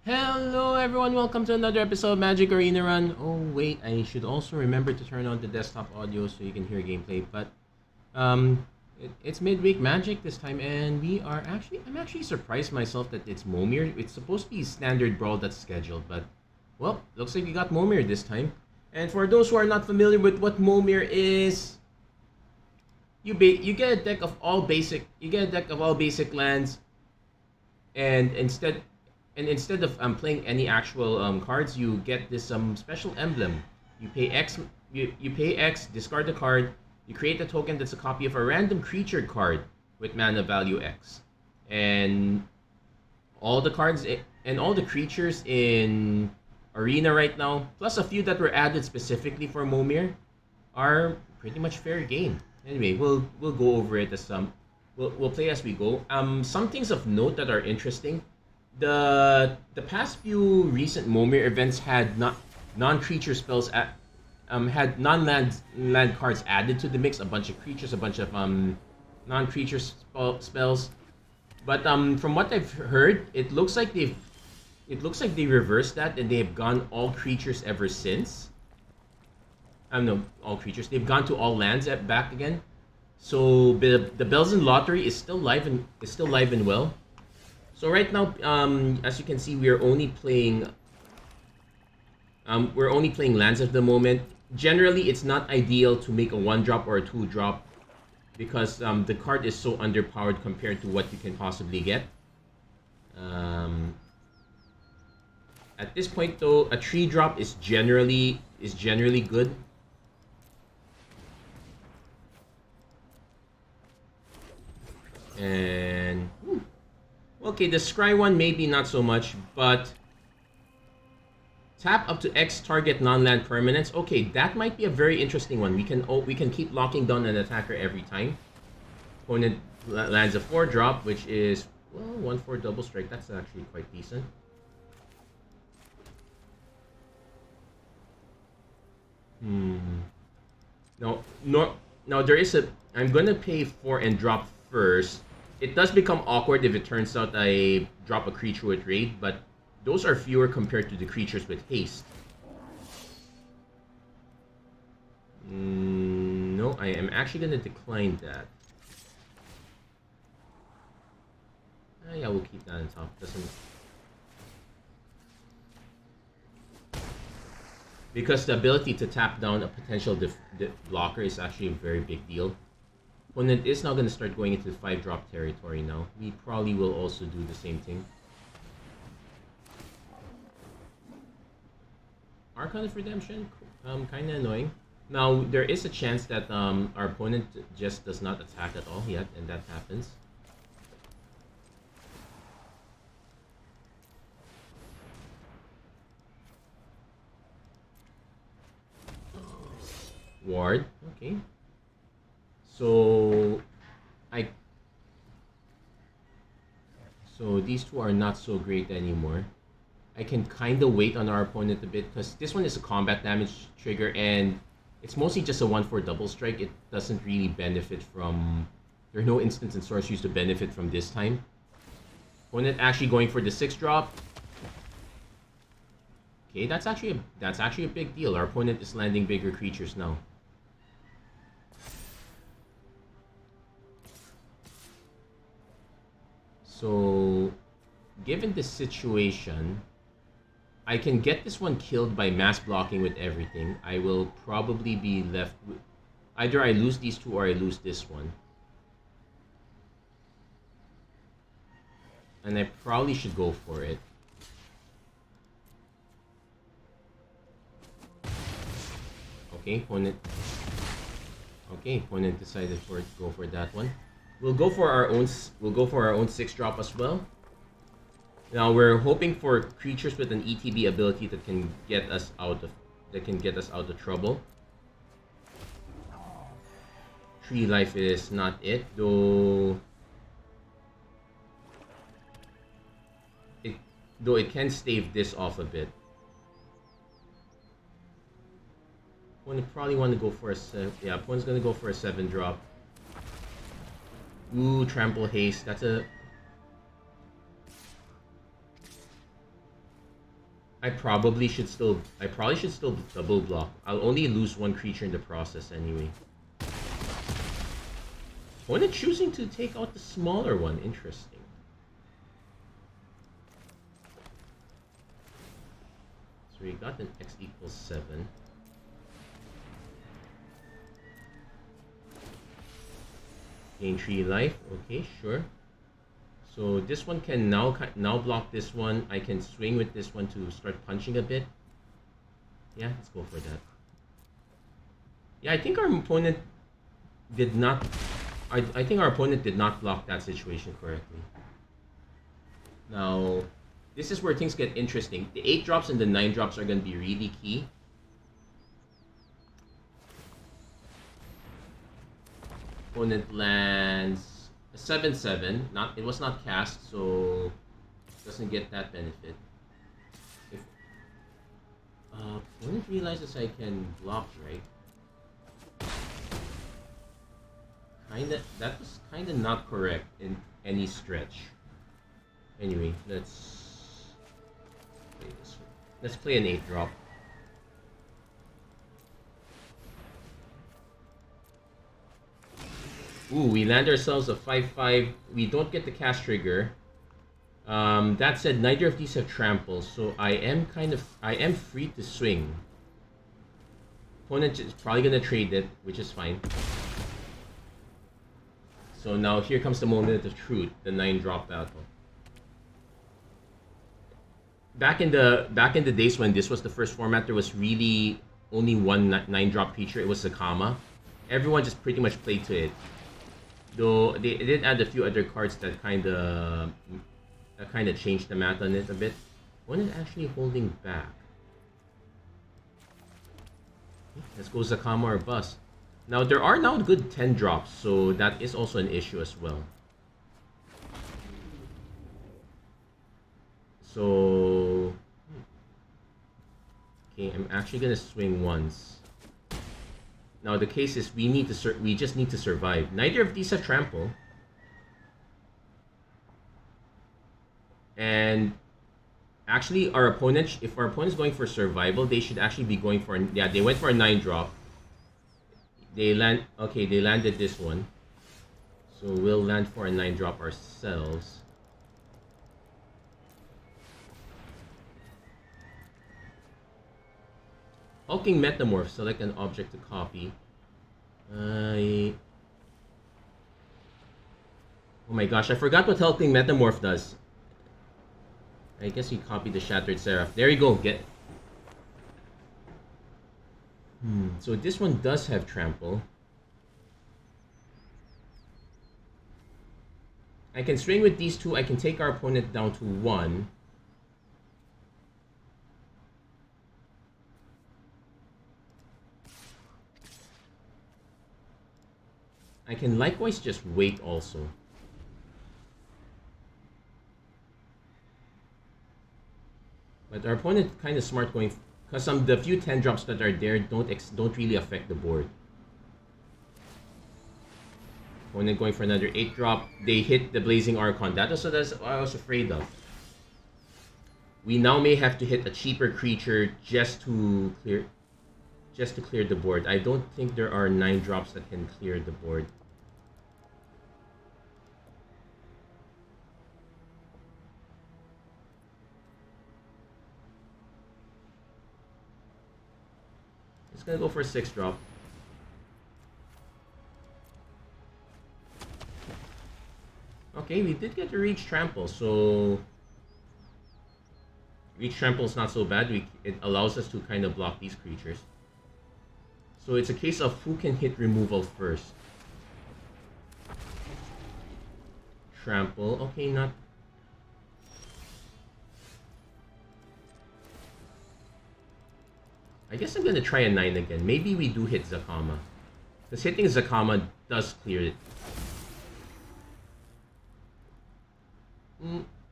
Hello everyone, welcome to another episode of Magic Arena Run. Oh wait, I should also remember to turn on the desktop audio so you can hear gameplay. But it's Midweek Magic this time, and I'm actually surprised myself that it's Momir. It's supposed to be standard Brawl that's scheduled, but well, looks like we got Momir this time. And for those who are not familiar with what Momir is, you get a deck of all basic lands, and instead of playing any actual cards, you get this special emblem. You pay X, you pay X, discard the card. You create a token that's a copy of a random creature card with mana value X, and all the cards and all the creatures in Arena right now, plus a few that were added specifically for Momir, are pretty much fair game. Anyway, we'll go over it as we'll play as we go. Some things of note that are interesting. The past few recent Momir events had non-creature spells had land cards added to the mix, a bunch of creatures, a bunch of non-creature spells. But from what I've heard, it looks like they reversed that and they've gone all creatures ever since. No, all creatures. They've gone to all lands back again. So the Bells and Lottery is still live and well. So right now, as you can see, we're only playing lands at the moment. Generally, it's not ideal to make a 1-drop or a 2-drop because the card is so underpowered compared to what you can possibly get. At this point, though, a 3-drop is generally good. And okay, the Scry one maybe not so much, but tap up to X target non-land permanents. Okay, that might be a very interesting one. We can keep locking down an attacker every time. Opponent lands a 4-drop, which is 1/4 double strike. That's actually quite decent. No, there is a. I'm gonna pay 4 and drop first. It does become awkward if it turns out I drop a creature with raid, but those are fewer compared to the creatures with haste. No, I am actually gonna decline that. Yeah, we'll keep that on top. Because the ability to tap down a potential blocker is actually a very big deal. Opponent is now going to start going into 5-drop territory now. We probably will also do the same thing. Archon of Redemption, kind of annoying. Now, there is a chance that our opponent just does not attack at all yet, and that happens. Ward, okay. So these two are not so great anymore. I can kind of wait on our opponent a bit because this one is a combat damage trigger and it's mostly just a 1/4 double strike. It doesn't really benefit from. There are no instants and source used to benefit from this time. Opponent actually going for the 6-drop. Okay, that's actually a big deal. Our opponent is landing bigger creatures now. So, given this situation, I can get this one killed by mass blocking with everything. I will probably be left with... Either I lose these two or I lose this one. And I probably should go for it. Okay, opponent decided to go for that one. We'll go for our own 6-drop as well. Now we're hoping for creatures with an ETB ability that can get us out of trouble. 3 life is not it, though. It can stave this off a bit. Opponent probably want to go for a opponent's gonna go for a 7-drop. Ooh, trample haste. That's a I probably should still double block. I'll only lose one creature in the process anyway. Opponent choosing to take out the smaller one. Interesting. So we got an X equals 7. Gain 3 life. Okay, sure. So this one can now block this one. I can swing with this one to start punching a bit. Yeah, let's go for that. Yeah, I think our opponent did not... I think our opponent did not block that situation correctly. Now, this is where things get interesting. The 8 drops and the 9 drops are going to be really key. Opponent lands a 7/7. It was not cast, so doesn't get that benefit. If opponent realizes I can block, right? That was kinda not correct in any stretch. Anyway, let's play this one. Let's play an 8 drop. Ooh, we land ourselves a 5/5. We don't get the cast trigger. That said, neither of these have trample, so I am free to swing. Opponent is probably gonna trade it, which is fine. So now here comes the moment of truth, the 9 drop battle. Back in the days when this was the first format, there was really only one 9 drop creature. It was Zakama. Everyone just pretty much played to it. Though they did add a few other cards that kind of changed the math on it a bit. One is actually holding back. Let's go Zakama or bust. Now there are now good 10 drops, so that is also an issue as well. So okay, I'm actually gonna swing once. Now the case is we just need to survive. Neither of these have trample. And actually if our opponent's going for survival, they should actually be going for they went for a 9 drop. They landed this one. So we'll land for a 9 drop ourselves. Hulking Metamorph, select an object to copy. Oh my gosh, I forgot what Hulking Metamorph does. I guess we copied the Shattered Seraph. There you go, so this one does have trample. I can swing with these two. I can take our opponent down to 1. I can likewise just wait also. But our opponent kind of smart going, because the few 10 drops that are there don't really affect the board. Opponent going for another 8 drop. They hit the Blazing Archon. That's what I was afraid of. We now may have to hit a cheaper creature just to clear the board. I don't think there are 9 drops that can clear the board. It's gonna go for a 6 drop. Okay, we did get to Reach Trample, so Reach Trample is not so bad. It allows us to kind of block these creatures. So it's a case of who can hit removal first. Trample, okay, not... I guess I'm gonna try a 9 again. Maybe we do hit Zakama. Because hitting Zakama does clear it.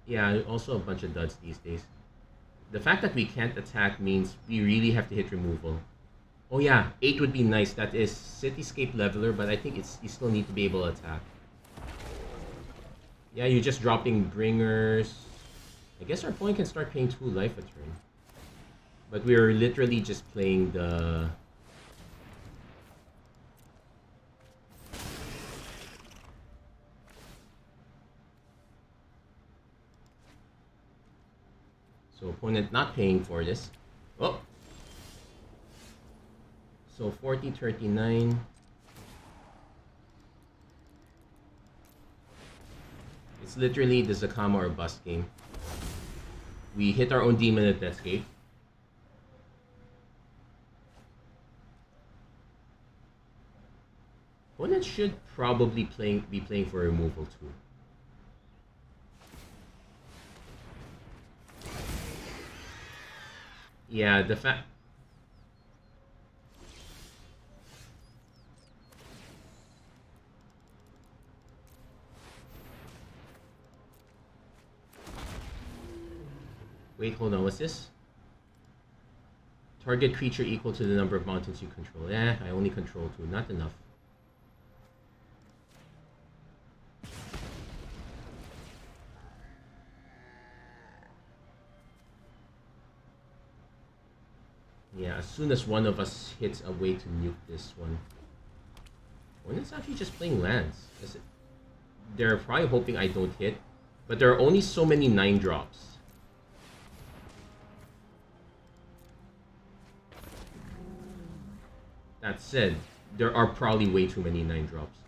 Yeah, also a bunch of duds these days. The fact that we can't attack means we really have to hit removal. Oh yeah, 8 would be nice. That is Cityscape Leveler, but I think you still need to be able to attack. Yeah, you're just dropping Bringers. I guess our opponent can start paying 2 life a turn. But we're literally just playing the... So opponent not paying for this. Oh! So 40-39. It's literally the Zakama or bust game. We hit our own demon at Deathgate. Opponent should probably be playing for removal too. Yeah, the fact... Wait, hold on, what's this? Target creature equal to the number of mountains you control. I only control 2, not enough. Yeah, as soon as one of us hits a way to nuke this one. When it's actually just playing lands. They're probably hoping I don't hit, but there are only so many 9-drops. That said, there are probably way too many 9-drops.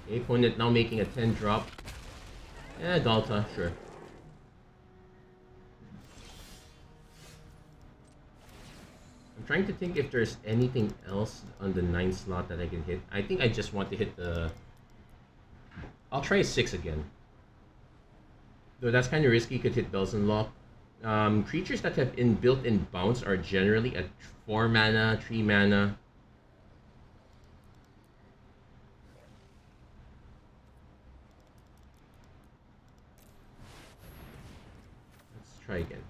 Okay, opponent now making a 10-drop. Yeah, Galta, sure. I'm trying to think if there's anything else on the 9 slot that I can hit. I think I just want to hit the... I'll try a 6 again. Though that's kind of risky, could hit Bells and Lock. Creatures that have built-in bounce are generally at 4 mana, 3 mana. Try again.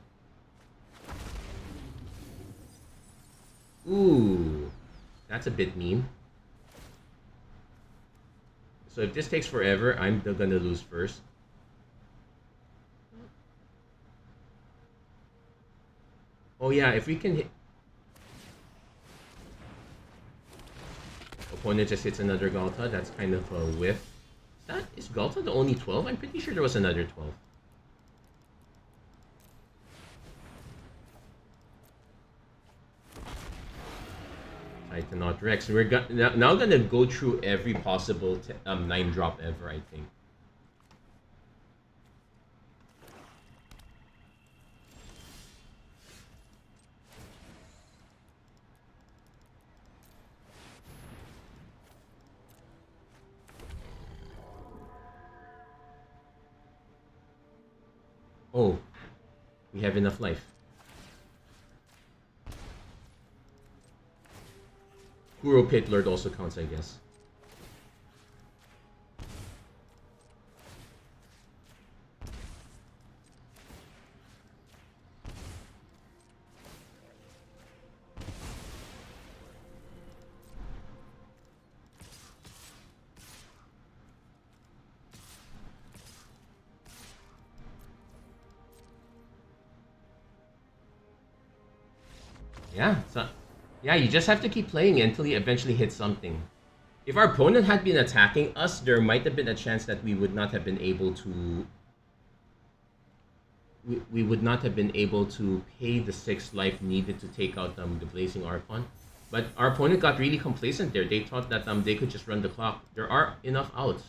Ooh, that's a bit mean. So if this takes forever, I'm gonna lose first. Oh yeah, if we can hit... Opponent just hits another Galta, that's kind of a whiff. Is Galta the only 12? I'm pretty sure there was another 12. Titanot Rex. We're now gonna go through every possible 9-drop ever, I think. Oh, we have enough life. Kuro Pit Lord also counts, I guess. Yeah, you just have to keep playing until you eventually hit something. If our opponent had been attacking us, there might have been a chance that we would not have been able to... We would not have been able to pay the 6 life needed to take out the Blazing Archon. But our opponent got really complacent there. They thought that they could just run the clock. There are enough outs.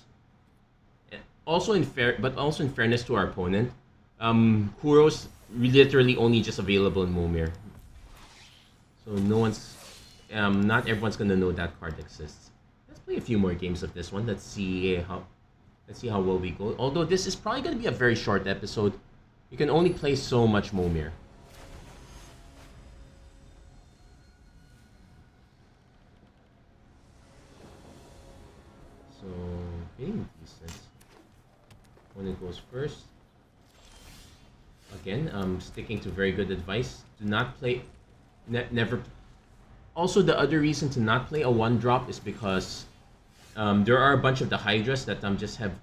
Also in fairness to our opponent, Kuro's literally only just available in Momir. So not everyone's gonna know that card exists. Let's play a few more games of this one. Let's see how well we go. Although this is probably gonna be a very short episode. You can only play so much Momir. So hitting decent. When it goes first. Again, sticking to very good advice. Do not play... Never... Also, the other reason to not play a 1-drop is because there are a bunch of the Hydras that just have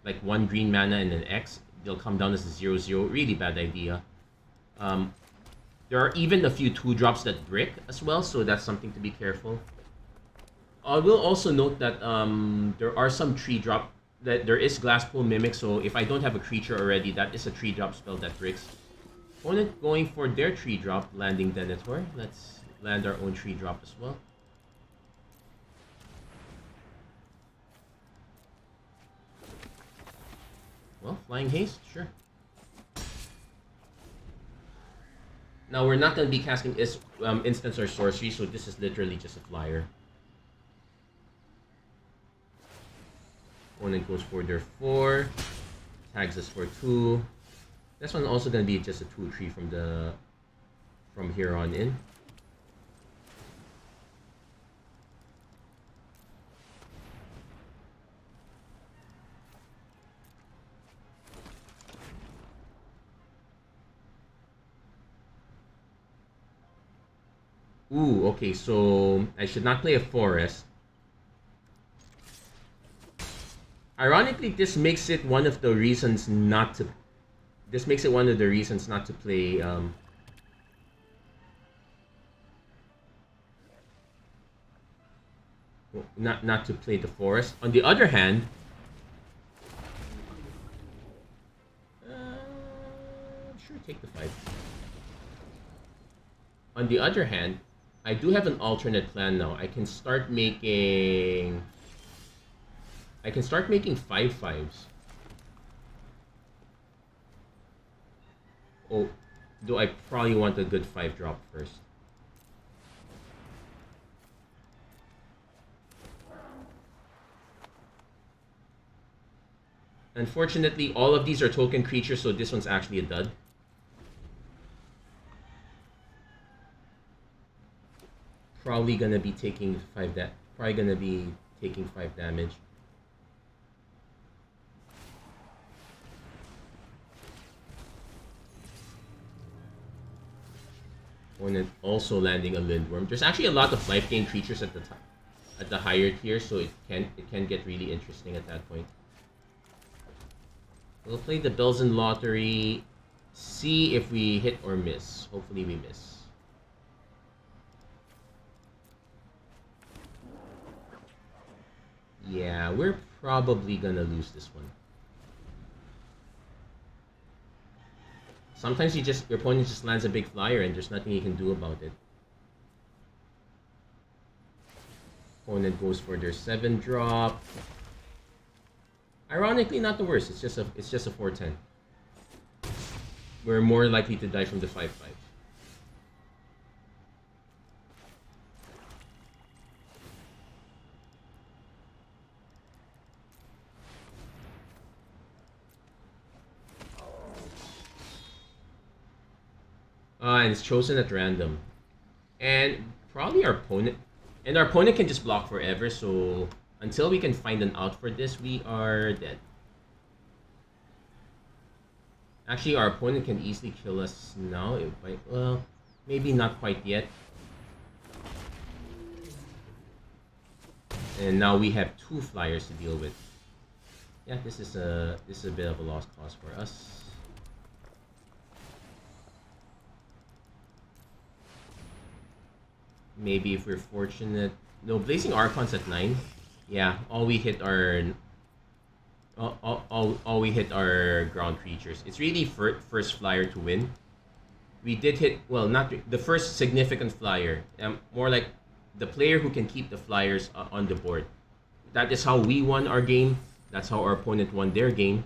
like 1 green mana and an X. They'll come down as a 0/0. Really bad idea. There are even a few 2-drops that brick as well, so that's something to be careful. I will also note that there are some 3-drop, that there is Glasspool Mimic, so if I don't have a creature already, that is a 3-drop spell that bricks. Opponent going for their 3-drop, landing Denethor. Let's land our own 3-drop as well. Well, Flying Haste, sure. Now we're not going to be casting instants or sorcery, so this is literally just a flyer. Opponent goes for their 4, tags us for 2. This one also going to be just a 2/3 from here on in. Ooh, okay, so I should not play a forest. Ironically, this makes it one of the reasons not to. This makes it one of the reasons not to play. Not to play the forest. On the other hand, sure, take the 5. On the other hand, I do have an alternate plan now. I can start making 5/5s. Oh, do I probably want a good 5-drop first? Unfortunately, all of these are token creatures, so this one's actually a dud. Probably gonna be taking 5 damage. Opponent also landing a Lindworm. There's actually a lot of life gain creatures at the higher tier, so it can get really interesting at that point. We'll play the Bells and Lottery, see if we hit or miss. Hopefully we miss. Yeah, we're probably gonna lose this one. Sometimes your opponent just lands a big flyer and there's nothing you can do about it. Opponent goes for their 7-drop. Ironically, not the worst. It's just a 4/10. We're more likely to die from the 5/5. And it's chosen at random. And probably our opponent can just block forever, so until we can find an out for this, we are dead. Actually, our opponent can easily kill us now. Well, maybe not quite yet. And now we have 2 flyers to deal with. Yeah, this is a bit of a lost cause for us. Maybe if we're fortunate. No, Blazing Archon's at 9. Yeah, all we hit are ground creatures. It's really first flyer to win. We did hit, well, not the first significant flyer. More like the player who can keep the flyers on the board. That is how we won our game. That's how our opponent won their game.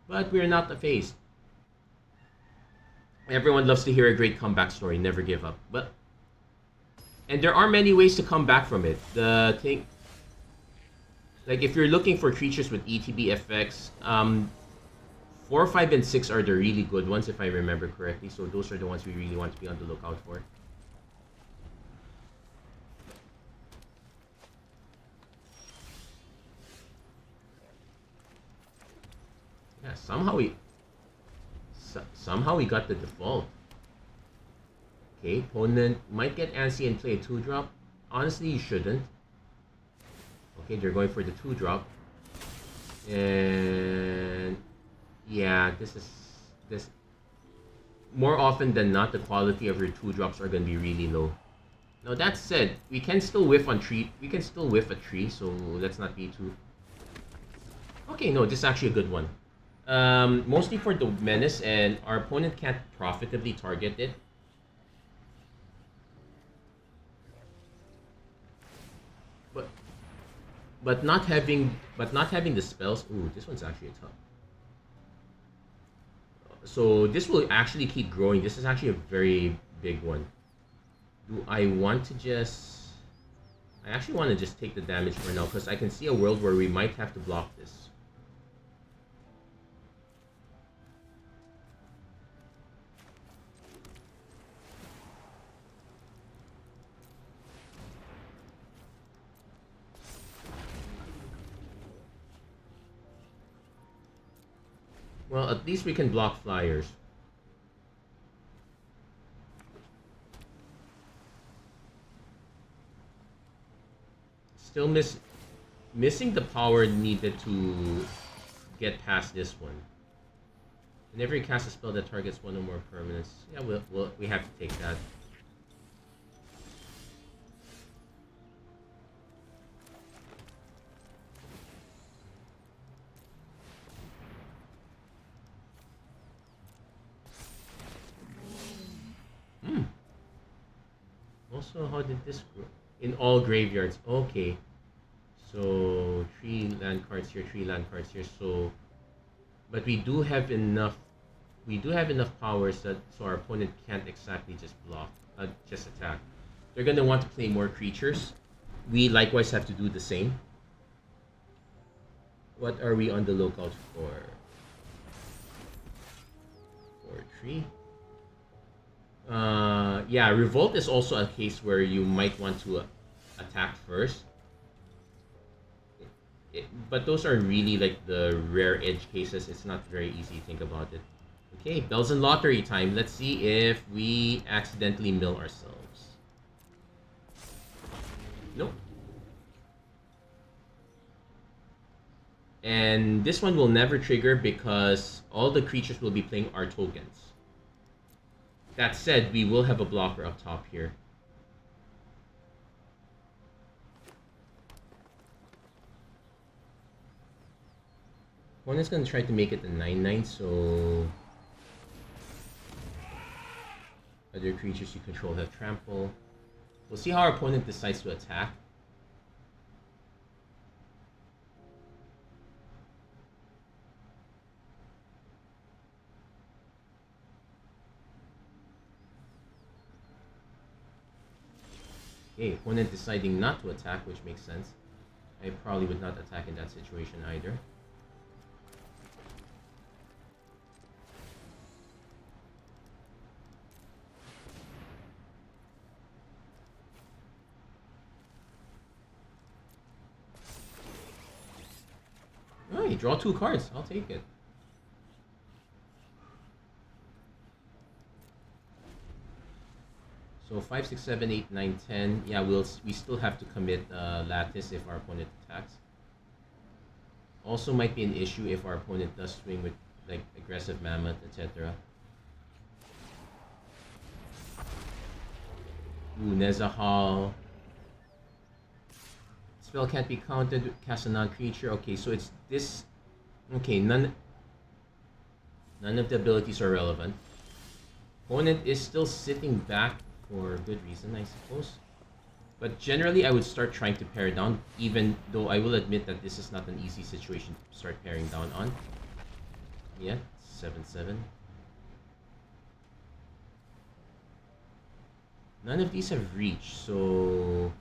But we're not phased. Everyone loves to hear a great comeback story. Never give up. And there are many ways to come back from it. The thing, like if you're looking for creatures with ETB effects, 4, 5, and 6 are the really good ones, if I remember correctly. So those are the ones we really want to be on the lookout for. Yeah, somehow we got the default. Okay, opponent might get antsy and play a 2-drop. Honestly, you shouldn't. Okay, they're going for the 2-drop. And yeah, this more often than not, the quality of your 2-drops are gonna be really low. Now that said, we can still whiff on tree. We can still whiff a tree, so let's not be too. Okay, no, this is actually a good one. Mostly for the menace, and our opponent can't profitably target it. But not having the spells. Ooh, this one's actually a tough. So this will actually keep growing. This is actually a very big one. Do I want to just... I actually want to just take the damage for now, because I can see a world where we might have to block this. Well, at least we can block flyers. Still missing the power needed to get past this one. Whenever you cast a spell that targets one or more permanents, yeah, we have to take that. Also, how did this grow? In all graveyards. Okay. So 3 land cards here, 3 land cards here. So, but we do have enough. We do have enough powers that so our opponent can't exactly just block, just attack. They're gonna want to play more creatures. We likewise have to do the same. What are we on the lookout for? 4-3. Yeah, Revolt is also a case where you might want to attack first. But those are really like the rare edge cases. It's not very easy to think about it. Okay, bells and lottery time. Let's see if we accidentally mill ourselves. Nope. And this one will never trigger because all the creatures will be playing our tokens. That said, we will have a blocker up top here. One is going to try to make it a 9/9, so other creatures you control have trample. We'll see how our opponent decides to attack. Okay, opponent deciding not to attack, which makes sense. I probably would not attack in that situation either. Oh, you draw 2 cards. I'll take it. So 5, 6, 7, 8, 9, 10. Yeah, we still have to commit Lattice if our opponent attacks. Also might be an issue if our opponent does swing with like aggressive Mammoth, etc. Ooh, Nezahal. Spell can't be counted. Cast a non-creature. Okay, so it's this. Okay, none of the abilities are relevant. Opponent is still sitting back for good reason, I suppose. But generally, I would start trying to pare down, even though I will admit that this is not an easy situation to start paring down on. Yeah, 7/7. None of these have reached, so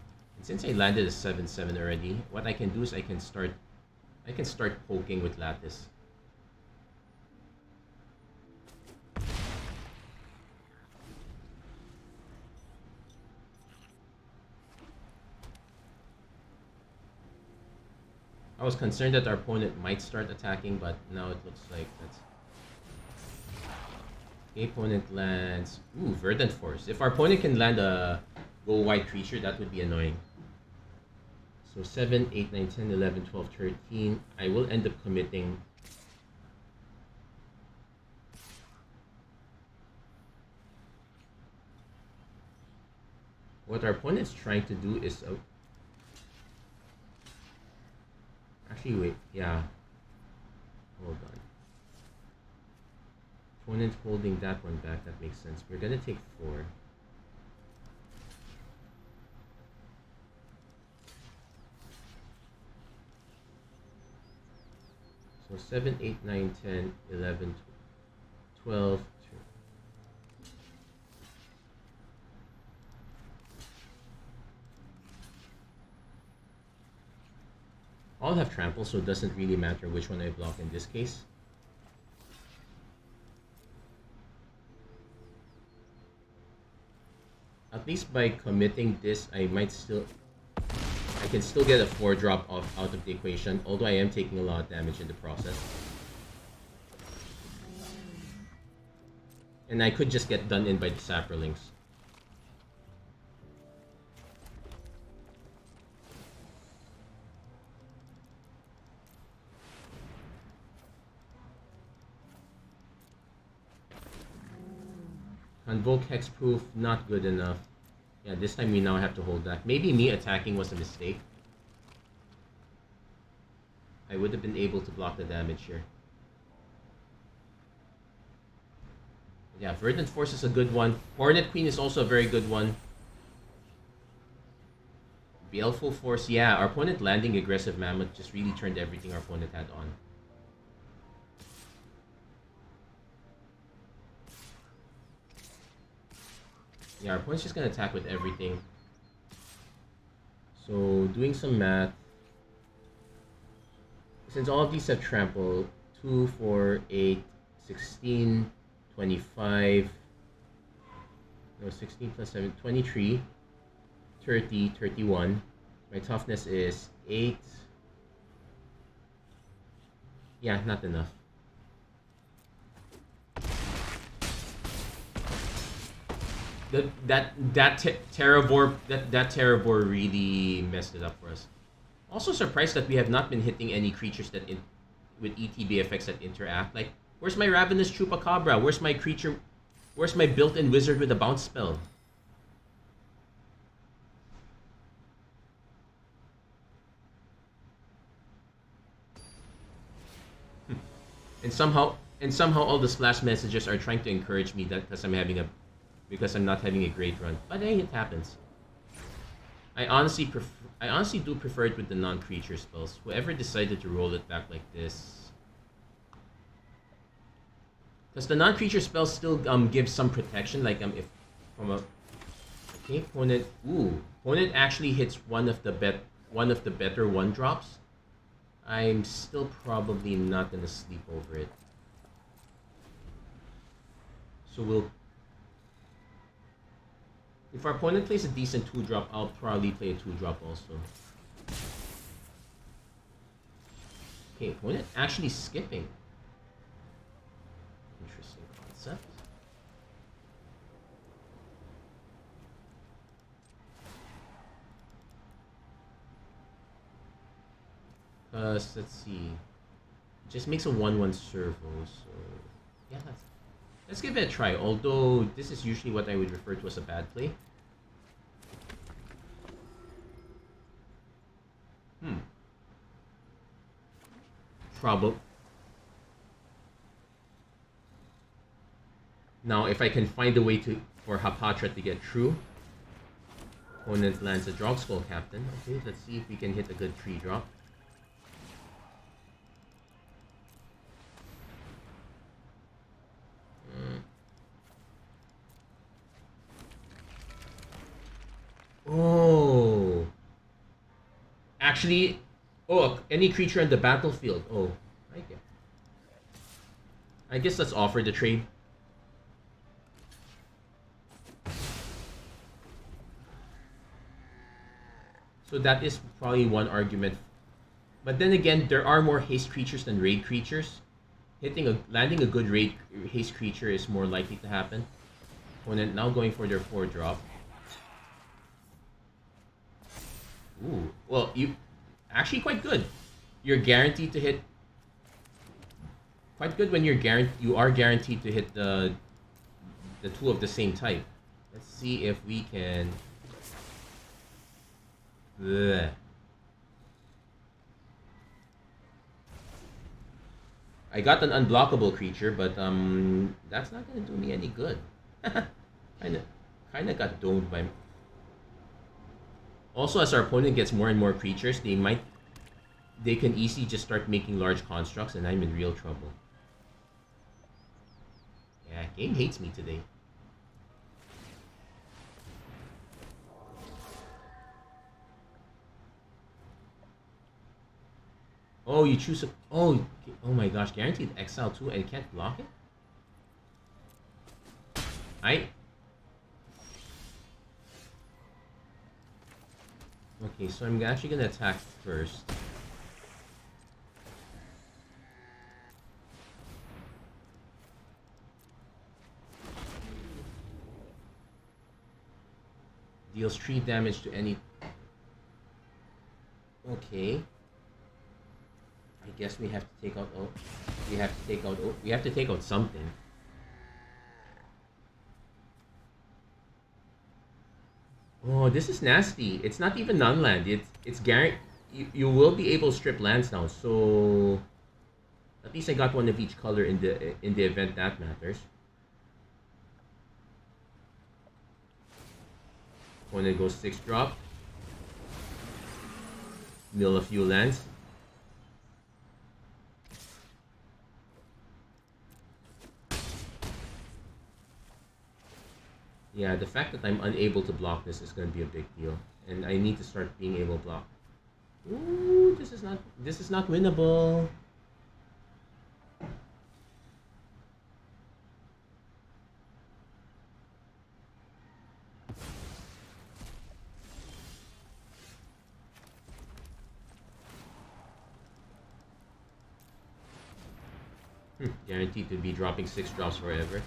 since I landed a 7/7 already, what I can do is I can start poking with Lattice. I was concerned that our opponent might start attacking, but now it looks like that's... Okay, opponent lands. Ooh, Verdant Force. If our opponent can land a go white creature, that would be annoying. So 7, 8, 9, 10, 11, 12, 13. I will end up committing. What our opponent's trying to do is... Actually, wait. Yeah. Hold on. Opponent holding that one back. That makes sense. We're going to take 4. So 7, 8, 9, 10, 11, 12. All have trample, so it doesn't really matter which one I block in this case. At least by committing this, I can still get a 4-drop out of the equation, although I am taking a lot of damage in the process. And I could just get done in by the Saprolings. Convoke Hexproof, not good enough. Yeah, this time we now have to hold back. Maybe me attacking was a mistake. I would have been able to block the damage here. Yeah, Verdant Force is a good one. Hornet Queen is also a very good one. Baleful Force, yeah, our opponent landing Aggressive Mammoth just really turned everything our opponent had on. Yeah, our opponent's just gonna attack with everything. So, doing some math. Since all of these have trample, 2, 4, 8, 16, 25, no, 16 plus 7, 23, 30, 31. My toughness is 8. Yeah, not enough. That Terrorvore really messed it up for us. Also surprised that we have not been hitting any creatures that with ETB effects that interact. Like, where's my Ravenous Chupacabra? Where's my creature? Where's my built-in wizard with a bounce spell? And somehow all the splash messages are trying to encourage me that because I'm not having a great run. But hey, it happens. I honestly do prefer it with the non-creature spells. Whoever decided to roll it back like this, because the non-creature spells still give some protection. Like if from a opponent actually hits one of the better 1-drops. I'm still probably not gonna sleep over it. So if our opponent plays a decent 2-drop, I'll probably play a 2-drop also. Okay, opponent actually skipping. Interesting concept. Let's see. It just makes a 1/1 servo, so yeah, let's give it a try. Although this is usually what I would refer to as a bad play. Trouble. Now, if I can find a way for Hapatra to get through, opponent lands a Drogskull Captain. Okay, let's see if we can hit a good 3-drop. Oh. Actually, any creature on the battlefield. Oh, I guess let's offer the trade. So that is probably one argument. But then again, there are more haste creatures than raid creatures. landing a good rate haste creature is more likely to happen. Opponent now going for their 4-drop. Ooh, well, you actually quite good. You're guaranteed to hit. Quite good when you are guaranteed to hit the two of the same type. Let's see if we can. Blech. I got an unblockable creature, but that's not gonna do me any good. kinda got domed by. Also, as our opponent gets more and more creatures, they can easily just start making large constructs, and I'm in real trouble. Yeah, game hates me today. Oh, you choose a... Oh, oh my gosh, guaranteed exile too, and can't block it? Okay, so I'm actually gonna attack first. Deals 3 damage to any... Okay. I guess we have to take out... Oh, we have to take out... Oh, we have to take out something. Oh, this is nasty. It's not even non-land. It's guaranteed. You will be able to strip lands now. So at least I got one of each color in the event that matters. Opponent goes 6-drop. Mill a few lands. Yeah, the fact that I'm unable to block this is going to be a big deal, and I need to start being able to block. Ooh, this is not winnable. Guaranteed to be dropping 6 drops forever.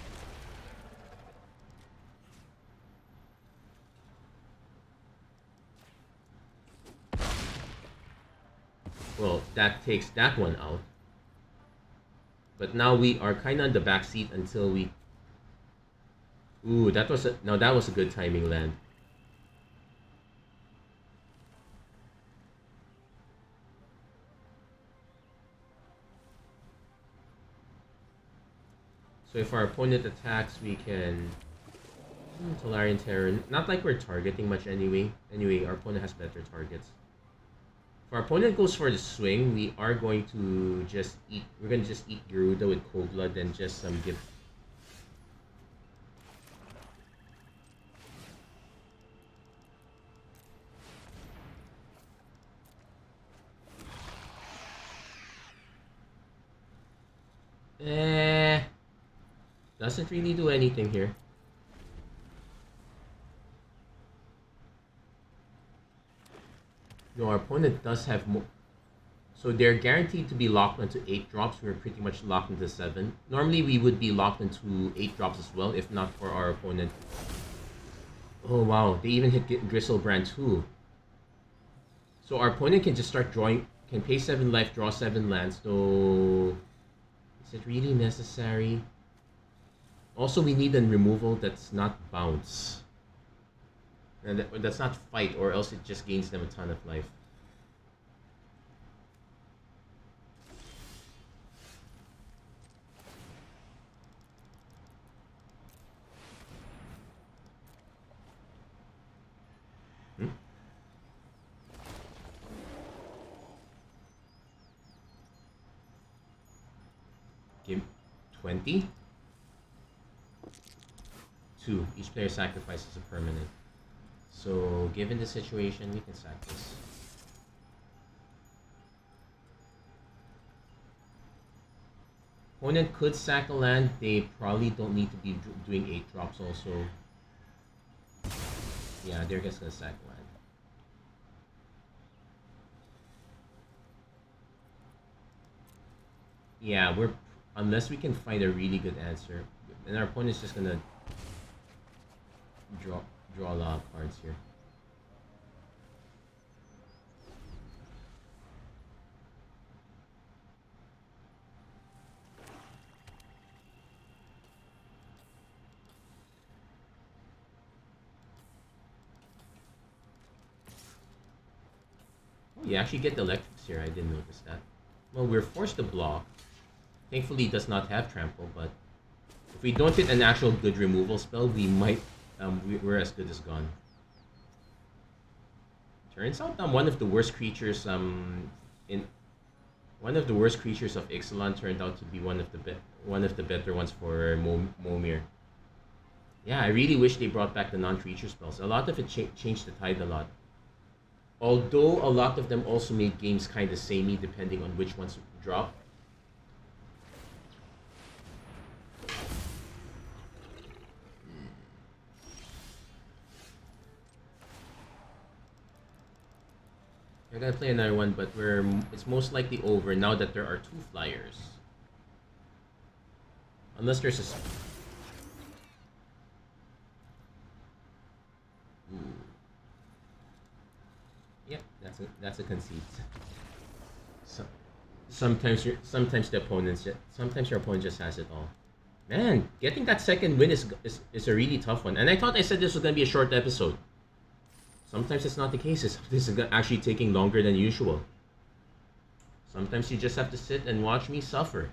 Well, that takes that one out. But now we are kind of on the back seat until we... Ooh, that was a good timing land. So if our opponent attacks, we can... Tolarian Terror. Not like we're targeting much anyway. Anyway, our opponent has better targets. If our opponent goes for the swing, we are going to just eat... We're going to just eat Garuda with Cold Blood and just give... Doesn't really do anything here. No, our opponent does have more. So they're guaranteed to be locked into 8 drops. We're pretty much locked into 7. Normally we would be locked into 8 drops as well, if not for our opponent. Oh wow, they even hit Gristlebrand too. So our opponent can just start drawing, can pay 7 life, draw 7 lands, so... Is it really necessary? Also, we need a removal that's not bounce. And that's not fight, or else it just gains them a ton of life. Give 20. 2. Each player sacrifices a permanent. So, given the situation, we can sack this. Opponent could sack a land. They probably don't need to be doing 8 drops also. Yeah, they're just gonna sack land. Yeah, unless we can find a really good answer, and our opponent's just gonna draw a lot of cards here. You actually get the electrics here, I didn't notice that. Well, we're forced to block. Thankfully, it does not have trample, but if we don't hit an actual good removal spell, we might, we're as good as gone. Turns out one of the worst creatures, one of the worst creatures of Ixalan turned out to be one of the better ones for Momir. Yeah, I really wish they brought back the non-creature spells. A lot of it changed the tide a lot. Although a lot of them also made games kind of samey depending on which ones drop. We're gonna play another one, but it's most likely over now that there are 2 flyers. Unless there's a... Ooh. Yep, that's a conceit. So, sometimes your opponent just has it all. Man, getting that second win is a really tough one. And I thought I said this was gonna be a short episode. Sometimes it's not the case. This is actually taking longer than usual. Sometimes you just have to sit and watch me suffer.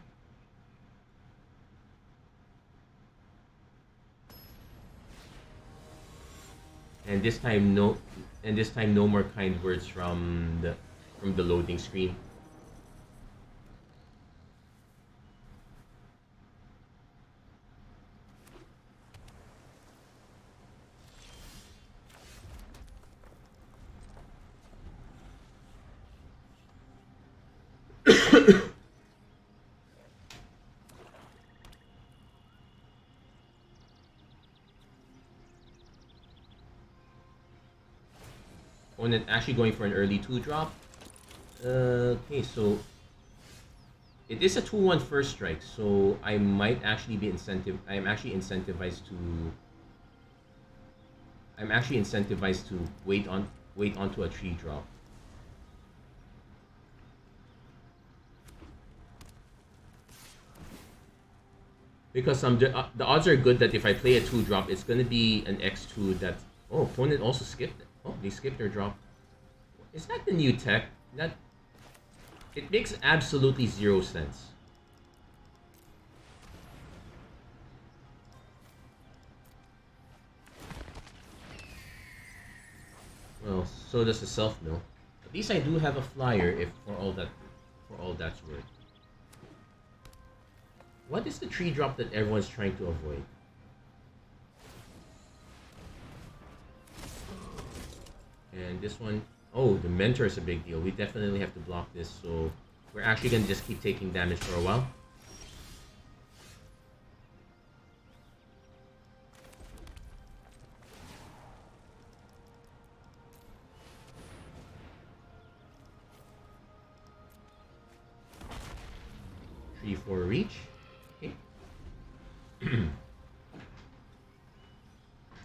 And this time no more kind words from the loading screen. Opponent actually going for an early 2-drop. Okay, so it is a 2-1 first strike, so I might actually be I'm actually incentivized to wait onto a 3-drop. Because the odds are good that if I play a 2-drop, it's gonna be an X2 that... Oh, opponent also skipped it. Oh, they skipped their drop. Is that the new tech? It makes absolutely 0 sense. Well, so does the self-mill. At least I do have a flyer if for all that's worth. What is the 3-drop that everyone's trying to avoid? And this one, oh, the mentor is a big deal. We definitely have to block this, so we're actually gonna just keep taking damage for a while. For reach. Okay.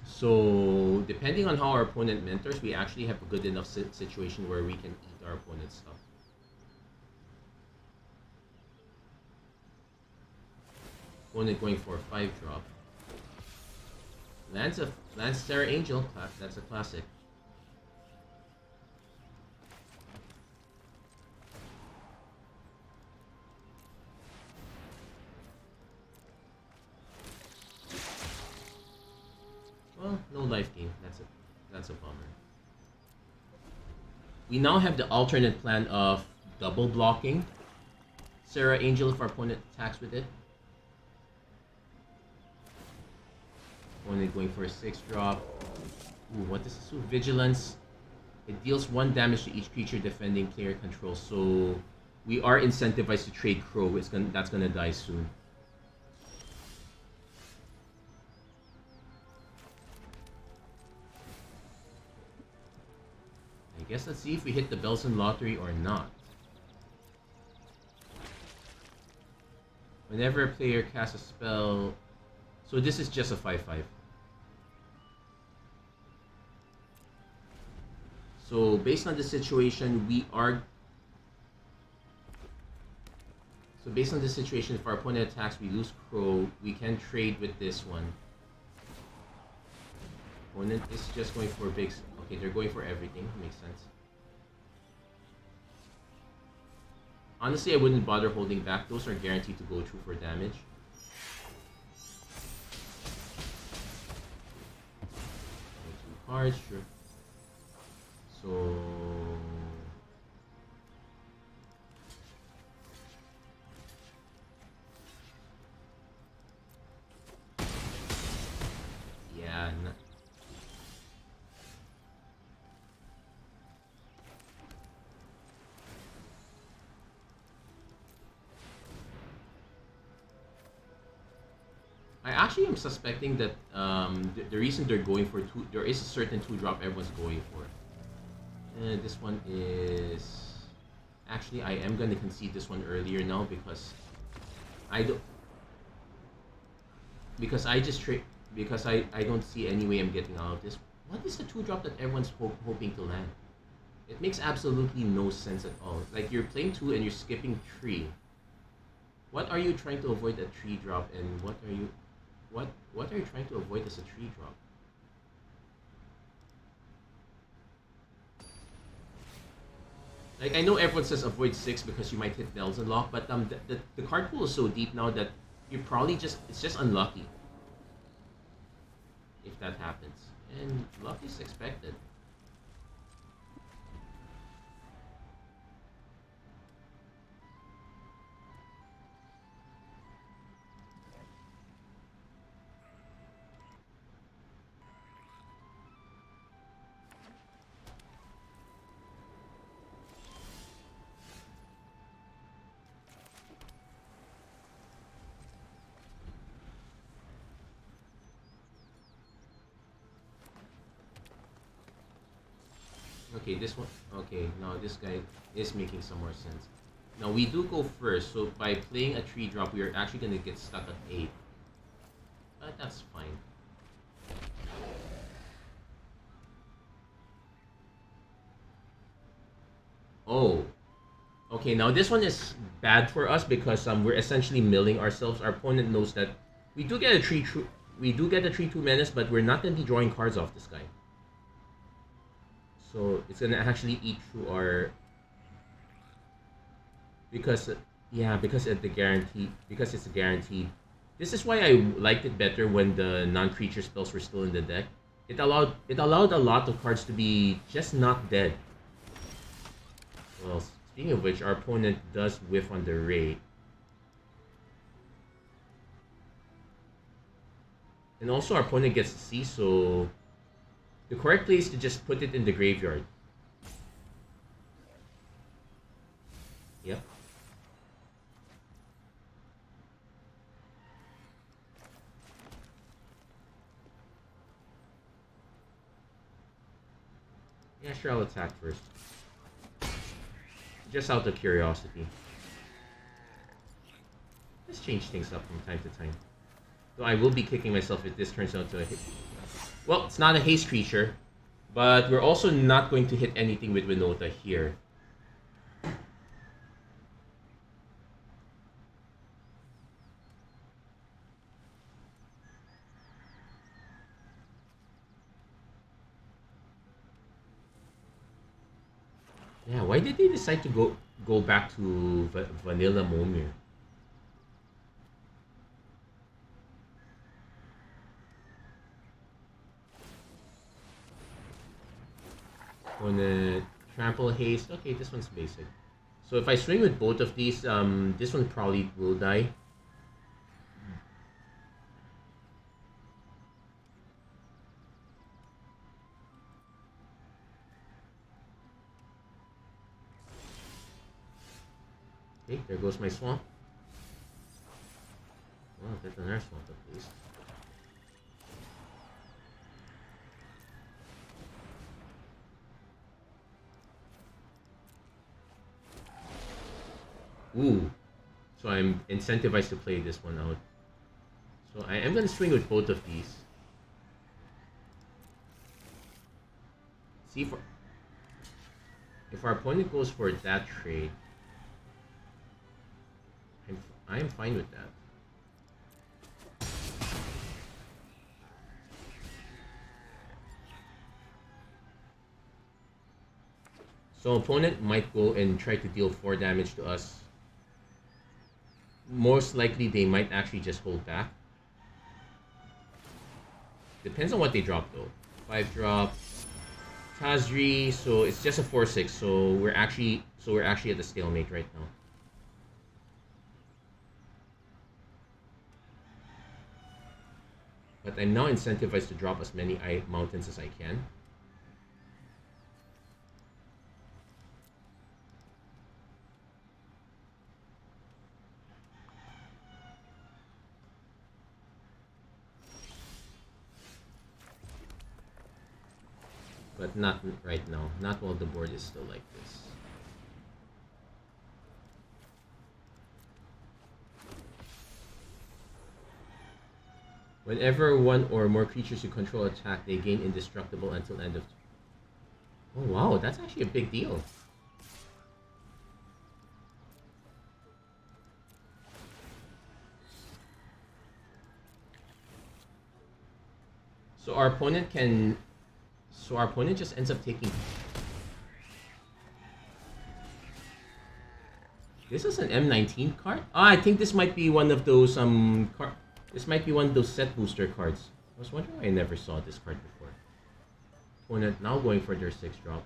So, depending on how our opponent mentors, we actually have a good enough situation where we can eat our opponent's stuff. Opponent going for a 5-drop. Lands Sarah Angel. That's a classic. Well, no life gain. That's a bummer. We now have the alternate plan of double blocking Sarah Angel if our opponent attacks with it. Opponent going for a 6-drop. Ooh, what does this do? Vigilance. It deals 1 damage to each creature defending player control. So we are incentivized to trade Crow. That's gonna die soon. I guess let's see if we hit the Belson lottery or not. Whenever a player casts a spell, so this is just a 5/5. So based on the situation, based on this situation, if our opponent attacks, we lose Crow, we can trade with this one. Opponent is just going for big... Okay, they're going for everything. Makes sense. Honestly, I wouldn't bother holding back. Those are guaranteed to go through for damage. Two cards, sure. So... yeah, I actually am suspecting that the reason they're going for two, there is a certain 2-drop everyone's going for. And this one is... Actually, I am going to concede this one earlier now because I don't... Because I just trade... Because I don't see any way I'm getting out of this. What is the 2-drop that everyone's hoping to land? It makes absolutely no sense at all. Like, you're playing 2 and you're skipping 3. What are you trying to avoid a 3-drop, and what are you trying to avoid as a 3-drop? Like, I know everyone says avoid 6 because you might hit Nelson Lock, but the card pool is so deep now that you probably it's just unlucky if that happens. And luck is expected. Okay, this one. Okay, now this guy is making some more sense. Now we do go first, so by playing a 3-drop, we are actually going to get stuck at 8. But that's fine. Oh. Okay, now this one is bad for us because we're essentially milling ourselves. Our opponent knows that we do get a 3/2 menace, but we're not going to be drawing cards off this guy. So it's gonna actually eat through our... Because it's guaranteed. This is why I liked it better when the non-creature spells were still in the deck. It allowed a lot of cards to be just not dead. Well, speaking of which, our opponent does whiff on the raid. And also our opponent gets to see, so the correct play is to just put it in the graveyard. Yep. Yeah, sure, I'll attack first. Just out of curiosity. Let's change things up from time to time. Though I will be kicking myself if this turns out to a hit. Well, it's not a haste creature, but we're also not going to hit anything with Winota here. Yeah, why did they decide to go back to vanilla Momir? Gonna trample haste. Okay, this one's basic. So if I swing with both of these, this one probably will die. Okay, there goes my swamp. Well, that's another swamp at least. Ooh. So I'm incentivized to play this one out. So I am gonna swing with both of these. See if our opponent goes for that trade, I'm fine with that. So opponent might go and try to deal 4 damage to us. Most likely they might actually just hold back. Depends on what they drop though. 5 drop. Tazri, so it's just a 4-6, so we're actually at the stalemate right now. But I'm now incentivized to drop as many mountains as I can. But not right now. Not while the board is still like this. Whenever one or more creatures you control attack, they gain indestructible until end of... Oh wow, that's actually a big deal. So our opponent can... So our opponent just ends up taking... This is an M19 card? I think this might be one of those this might be one of those set booster cards. I was wondering why I never saw this card before. Opponent now going for their 6 drop.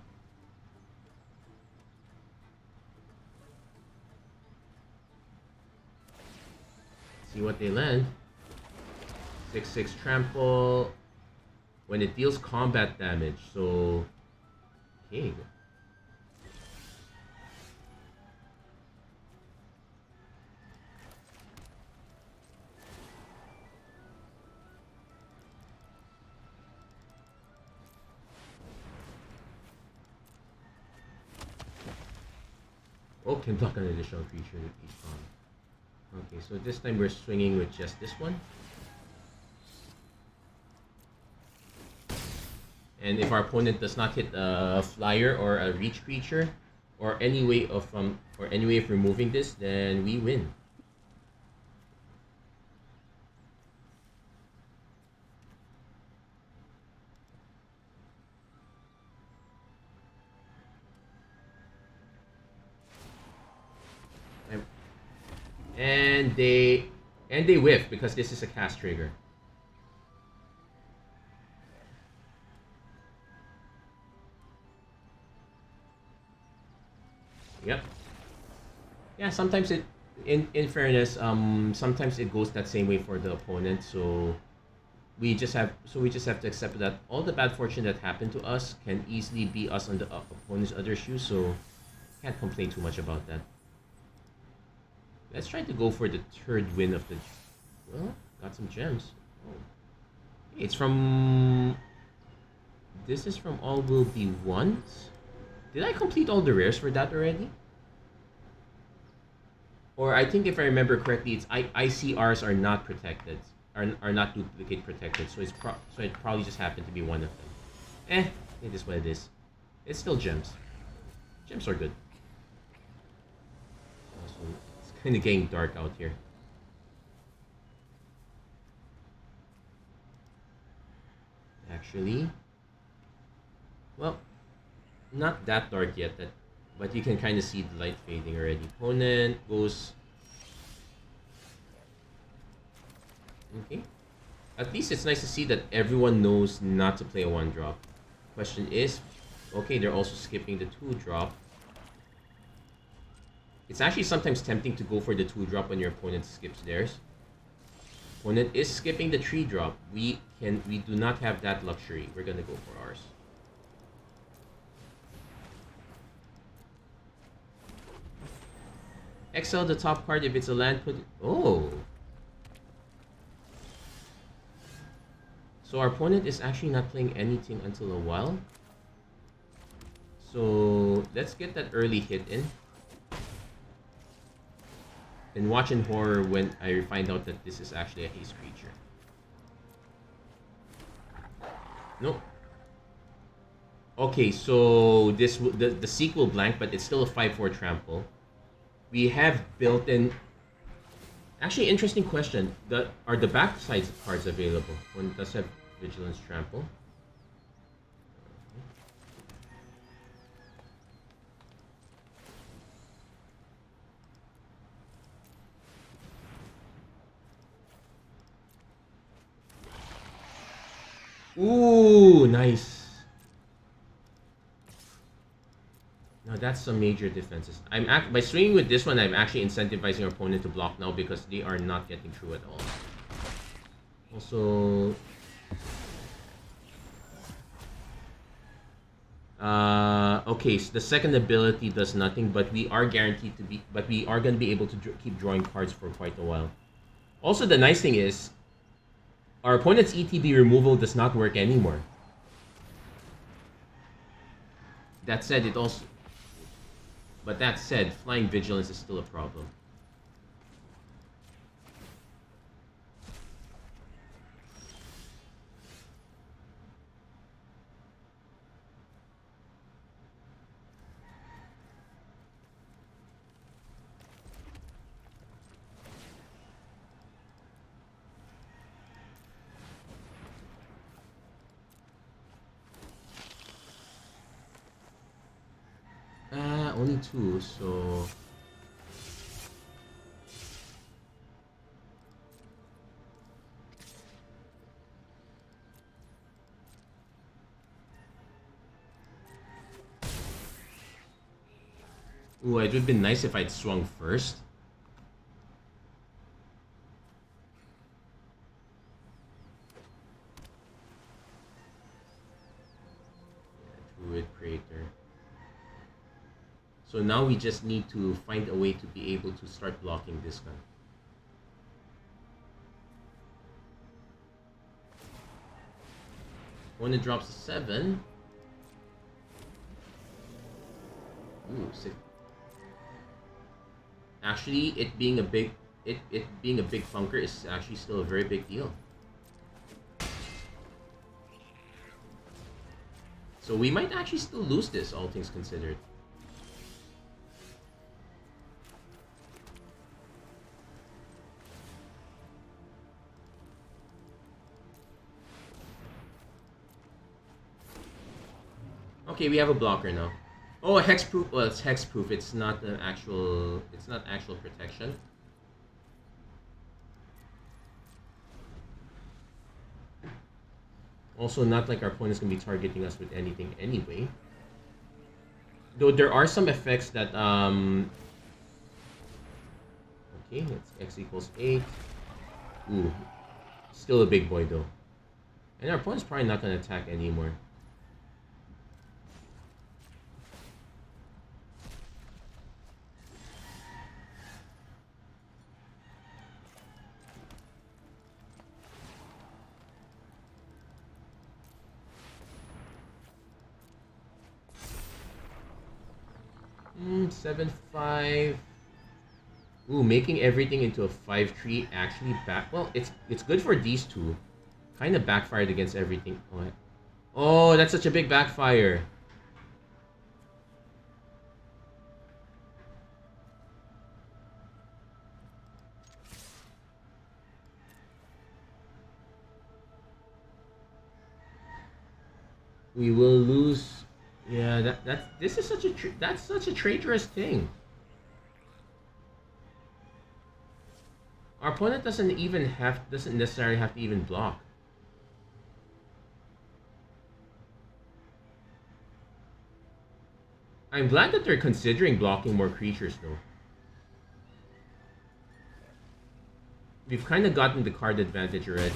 See what they land. 6/6 trample. When it deals combat damage, so... Okay. Oh, can block an additional creature with each palm. Okay, so this time we're swinging with just this one. And if our opponent does not hit a flyer or a reach creature, or any way of removing this, then we win. And they whiff because this is a cast trigger. Yep. Yeah, sometimes in fairness, sometimes it goes that same way for the opponent, so we just have to accept that all the bad fortune that happened to us can easily be us on the opponent's other shoes, so can't complain too much about that. Let's try to go for the 3rd win of the... Well, got some gems. Oh. It's from... This is from All Will Be Ones? Did I complete all the rares for that already? Or I think if I remember correctly, it's ICRs are not protected. Are not duplicate protected, so so it probably just happened to be one of them. It is what it is. It's still gems. Gems are good. Also, it's kind of getting dark out here. Actually, well, not that dark yet, but you can kind of see the light fading already. Opponent goes... Okay. At least it's nice to see that everyone knows not to play a 1-drop. Question is, okay, they're also skipping the 2-drop. It's actually sometimes tempting to go for the 2-drop when your opponent skips theirs. Opponent is skipping the 3-drop. We do not have that luxury. We're gonna go for ours. Exile the top card if it's a land, put it... Oh! So our opponent is actually not playing anything until a while. So let's get that early hit in. and watch in horror when I find out that this is actually a haste creature. Nope. Okay, so the sequel blank, but it's still a 5/4 trample. We have built-in. Actually, interesting question. Are the backside cards available? One does have Vigilance Trample. Ooh, nice. Now that's some major defenses. By swinging with this one, I'm actually incentivizing our opponent to block now because they are not getting through at all. Also, okay, so the second ability does nothing, but we are guaranteed to be, but we are going to be able to keep drawing cards for quite a while. Also, the nice thing is, our opponent's ETB removal does not work anymore. That said, but that said, Flying Vigilance is still a problem. Only 2, so... Ooh, it would have been nice if I'd swung first. Yeah, Druid Creator. So now we just need to find a way to be able to start blocking this guy. When it drops a 7. Ooh, 6. Actually, it being a big funker is actually still a very big deal. So we might actually still lose this, all things considered. Okay, we have a blocker now. Oh, a hexproof. Well, it's hexproof. It's not an actual. It's not actual protection. Also, not like our opponent's gonna be targeting us with anything anyway. Though there are some effects that Okay, it's x equals 8. Ooh, still a big boy though. And our opponent's probably not gonna attack anymore. Hmm, 7/5. Ooh, making everything into a 5/3 actually well, it's good for these two. Kind of backfired against everything. Oh, that's such a big backfire. We will lose. Yeah, this is such a that's such a traitorous thing. Our opponent doesn't necessarily have to even block. I'm glad that they're considering blocking more creatures though. We've kind of gotten the card advantage already,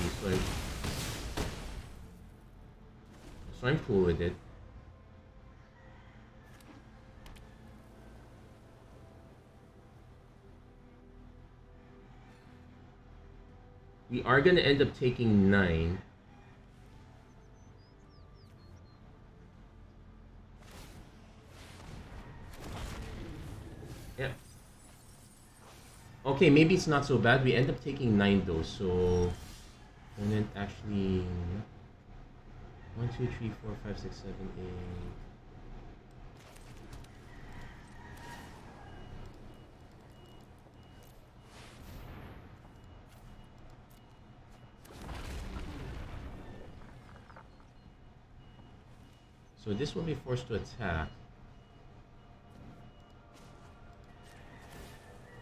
so I'm cool with it. We are gonna end up taking 9. Yeah. Okay, maybe it's not so bad. We end up taking 9 though, so opponent actually 1, 2, 3, 4, 5, 6, 7, 8. So this will be forced to attack.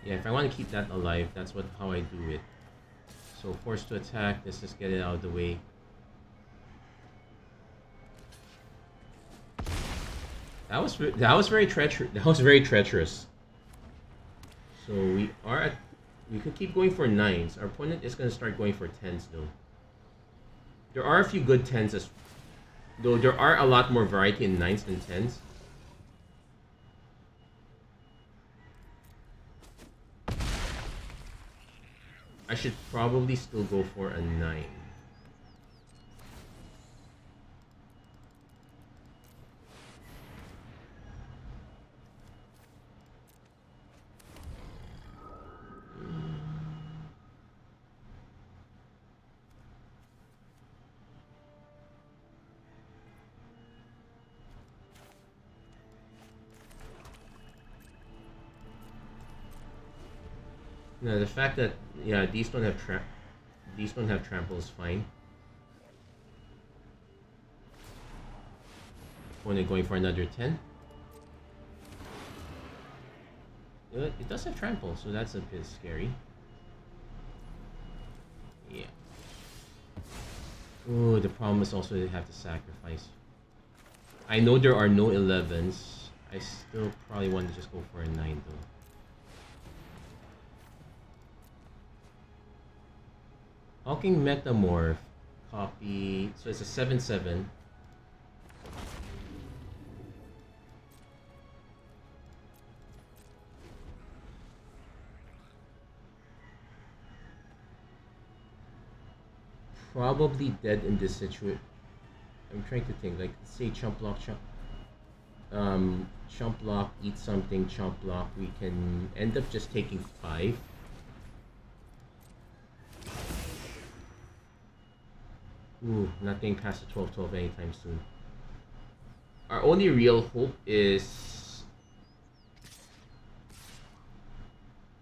Yeah, if I want to keep that alive, that's how I do it. So forced to attack. Let's just get it out of the way. That was very treacherous. That was very treacherous. So we could keep going for 9s. Our opponent is going to start going for 10s though. There are a few good 10s though there are a lot more variety in 9s than 10s. I should probably still go for a 9. No, the fact that these don't have trample is fine. When they're going for another 10. It does have trample, so that's a bit scary. Yeah. Oh, the problem is also they have to sacrifice. I know there are no 11s. I still probably want to just go for a 9 though. Hulking Metamorph. Copy. So it's a 7/7. Probably dead in this situation. I'm trying to think. Like, say chump block, chump block, eat something, chump block. We can end up just taking 5. Ooh, nothing past the 12/12 anytime soon. Our only real hope is...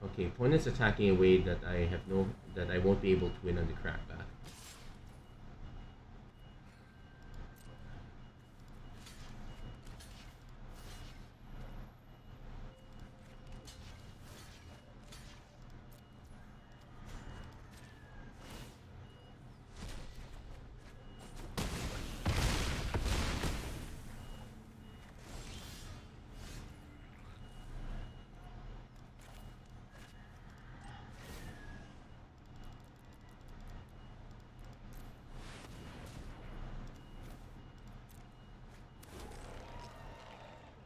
Okay, opponent's attacking a way that I won't be able to win on the crackback.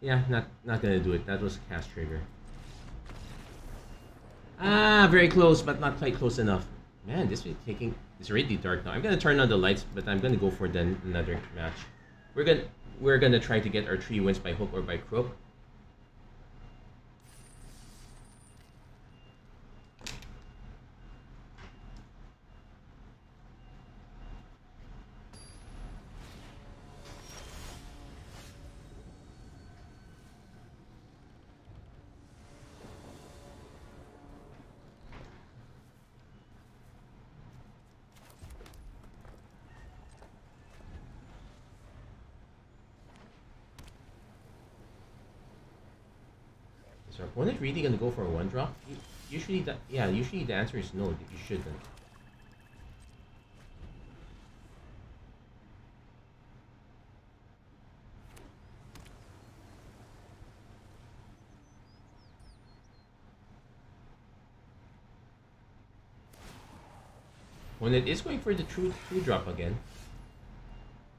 Yeah, not gonna do it. That was a cast trigger. Ah, very close, but not quite close enough. Man, this is taking. It's already dark now. I'm gonna turn on the lights, but I'm gonna go for then another match. We're gonna try to get our 3 wins by hook or by crook. Is our opponent really gonna go for a 1-drop? Usually the answer is no. You shouldn't. When it is going for the true drop again,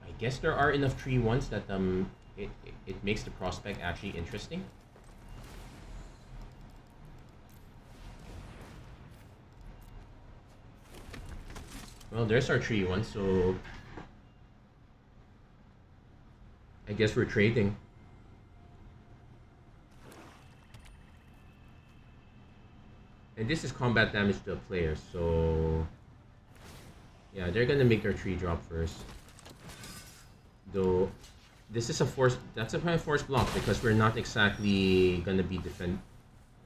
I guess there are enough 3-1s that it makes the prospect actually interesting. Well, there's our 3-1, so I guess we're trading. And this is combat damage to a player, so yeah, they're gonna make their 3-drop first. Though this is a force, that's a kind of force block because we're not exactly gonna be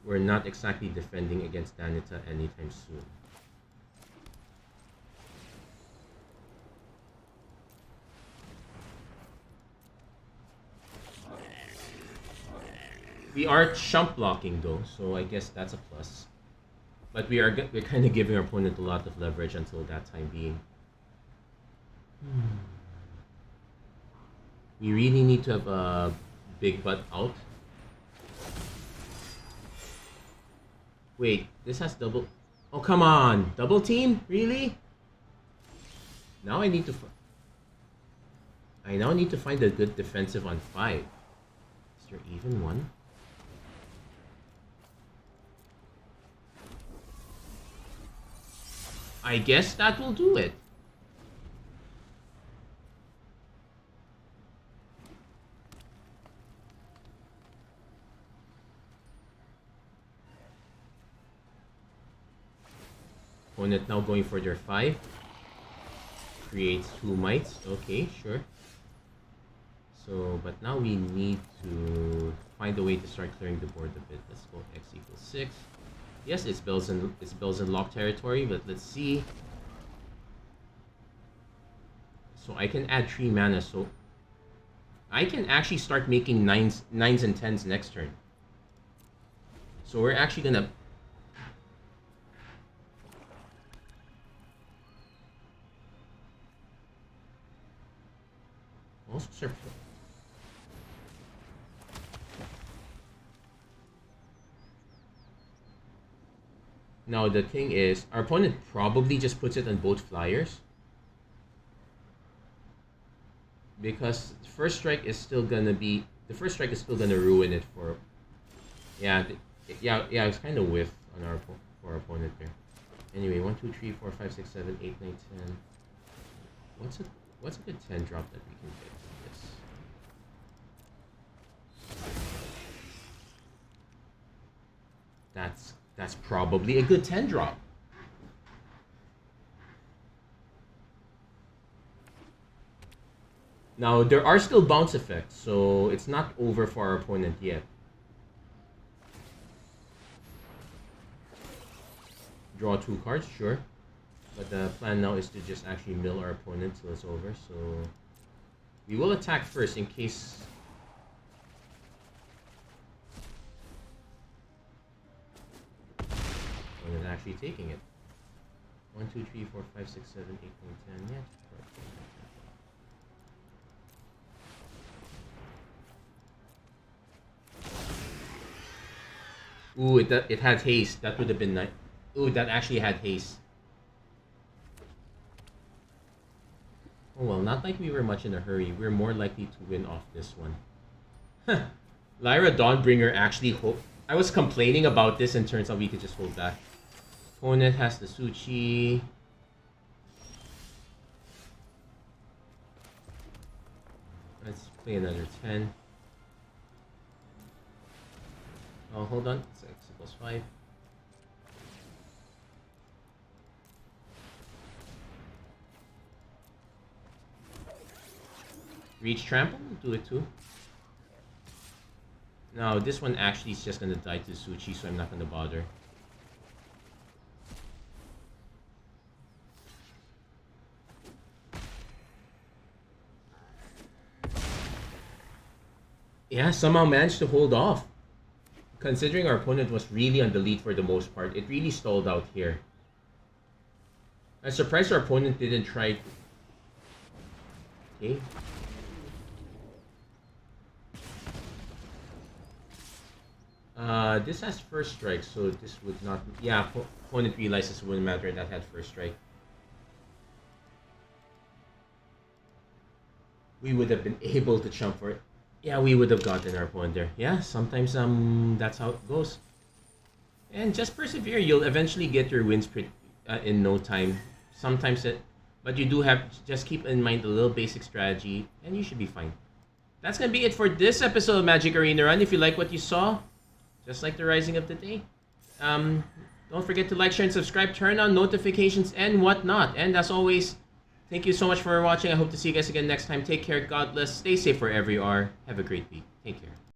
we're not exactly defending against Danita anytime soon. We are chump blocking though, so I guess that's a plus. But we're kind of giving our opponent a lot of leverage until that time being. We really need to have a big butt out. Wait, this has double... Oh, come on! Double team? Really? Now I need to... I now need to find a good defensive on 5. Is there even one? I guess that will do it. Opponent now going for their 5. Creates 2 mites. Okay, sure. So, but now we need to find a way to start clearing the board a bit. Let's go x equals 6. Yes, it's bells in lock territory, but let's see. So I can add 3 mana, so I can actually start making 9s and 10s next turn. So we're actually gonna... Also surf. Now the thing is, our opponent probably just puts it on both flyers. Because the first strike is still gonna be... The first strike is still gonna ruin it for... Yeah, it's kind of whiff on for our opponent there. Anyway, 1, 2, 3, 4, 5, 6, 7, 8, 9, 10. What's a good 10 drop that we can get from this? That's probably a good 10 drop. Now, there are still bounce effects, so it's not over for our opponent yet. Draw 2 cards, sure. But the plan now is to just actually mill our opponent till it's over, so... We will attack first in case... Opponent actually taking it. 1, 2, 3, 4, 5, 6, 7, 8, 9, 10, yeah. Ooh, it had haste. That would have been nice. Ooh, that actually had haste. Oh well, not like we were much in a hurry. We're more likely to win off this one. Lyra Dawnbringer actually I was complaining about this and turns out we could just hold back. Opponent has the Suchi. Let's play another 10. Oh, hold on. It's X equals 5. Reach trample? Do it too. No, this one actually is just gonna die to Suchi, so I'm not gonna bother. Yeah, somehow managed to hold off. Considering our opponent was really on the lead for the most part, it really stalled out here. I'm surprised our opponent didn't try... Okay. This has first strike, so this would not... Yeah, opponent realizes it wouldn't matter that had first strike. We would have been able to jump for it. Yeah, we would have gotten our opponent there. Yeah, sometimes that's how it goes. And just persevere. You'll eventually get your wins in no time. Sometimes but you do have... Just keep in mind a little basic strategy, and you should be fine. That's gonna be it for this episode of Magic Arena Run. If you like what you saw, just like the Rising of the Day, Don't forget to like, share, and subscribe. Turn on notifications and whatnot. And as always, thank you so much for watching. I hope to see you guys again next time. Take care. God bless. Stay safe wherever you are. Have a great week. Take care.